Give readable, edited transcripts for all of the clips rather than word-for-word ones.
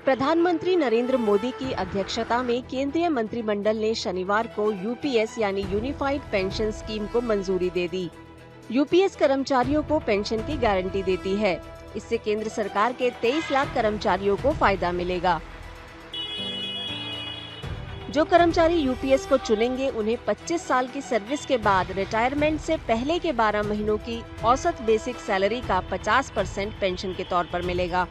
प्रधानमंत्री नरेंद्र मोदी की अध्यक्षता में केंद्रीय मंत्रिमंडल ने शनिवार को यूपीएस यानी यूनिफाइड पेंशन स्कीम को मंजूरी दे दी। यूपीएस कर्मचारियों को पेंशन की गारंटी देती है। इससे केंद्र सरकार के 23 लाख कर्मचारियों को फायदा मिलेगा। जो कर्मचारी यूपीएस को चुनेंगे उन्हें 25 साल की सर्विस के बाद रिटायरमेंट से पहले के 12 महीनों की औसत बेसिक सैलरी का 50% पेंशन के तौर पर मिलेगा।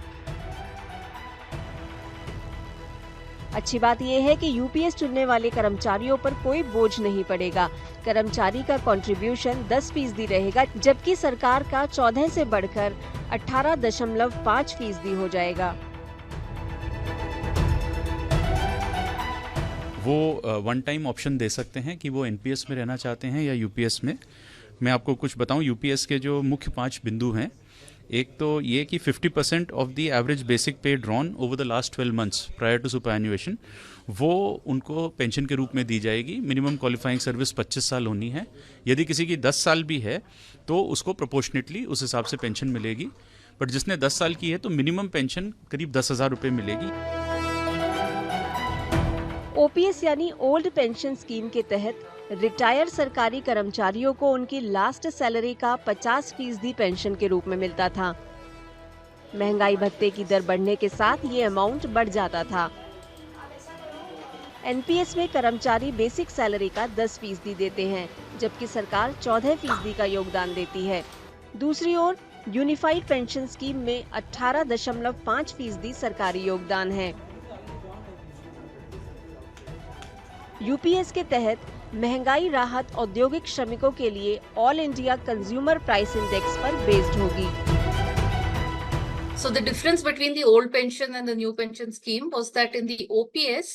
अच्छी बात यह है कि यूपीएस चुनने वाले कर्मचारियों पर कोई बोझ नहीं पड़ेगा। कर्मचारी का कंट्रीब्यूशन 10% रहेगा, जबकि सरकार का 14 से बढ़कर 18.5% हो जाएगा। वो वन टाइम ऑप्शन दे सकते हैं कि वो एनपीएस में रहना चाहते हैं या यूपीएस में। मैं आपको कुछ बताऊं, यूपीएस के जो मुख्य 5 बिंदु हैं, एक तो ये कि 50% of the average basic pay drawn over the last 12 months prior to superannuation वो उनको पेंशन के रूप में दी जाएगी। मिनिमम क्वालिफाइंग सर्विस 25 साल होनी है। यदि किसी की 10 साल भी है तो उसको प्रोपोर्शनेटली उस हिसाब से पेंशन मिलेगी। बट जिसने 10 साल की है तो मिनिमम पेंशन करीब 10,000 रुपये मिलेगी। ओपीएस यानी ओल्ड पेंशन स्कीम के तहत रिटायर्ड सरकारी कर्मचारियों को उनकी लास्ट सैलरी का 50% पेंशन के रूप में मिलता था। महंगाई भत्ते की दर बढ़ने के साथ ये अमाउंट बढ़ जाता था। एनपीएस में कर्मचारी बेसिक सैलरी का 10% देते हैं, जबकि सरकार 14% का योगदान देती है। दूसरी ओर यूनिफाइड पेंशन स्कीम में 18.5% सरकारी योगदान है। यूपीएस के तहत महंगाई राहत औद्योगिक श्रमिकों के लिए all India consumer price index पर बेस्ड होगी। So the difference between the old pension and the new pension scheme was that in the OPS,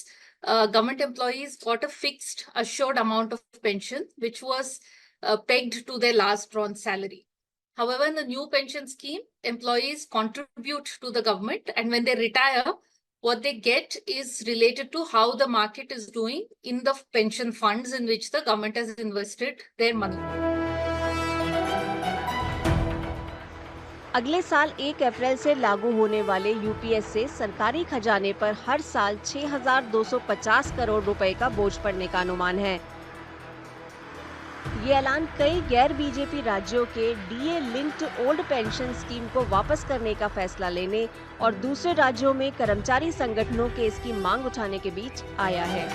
government employees got a fixed assured amount of pension, which was pegged to their last drawn salary. However, in the new pension scheme, employees contribute to the government, and when they retire, what they get is related to how the market is doing in the pension funds in which the government has invested their money. अगले साल 1 अप्रैल से लागू होने वाले UPS से सरकारी खजाने पर हर साल 6,250 करोड़ रुपए का बोझ पड़ने का अनुमान है। ये ऐलान कई गैर बीजेपी राज्यों के DA linked old pension scheme को वापस करने का फैसला लेने और दूसरे राज्यों में कर्मचारी संगठनों के इसकी मांग उठाने के बीच आया है।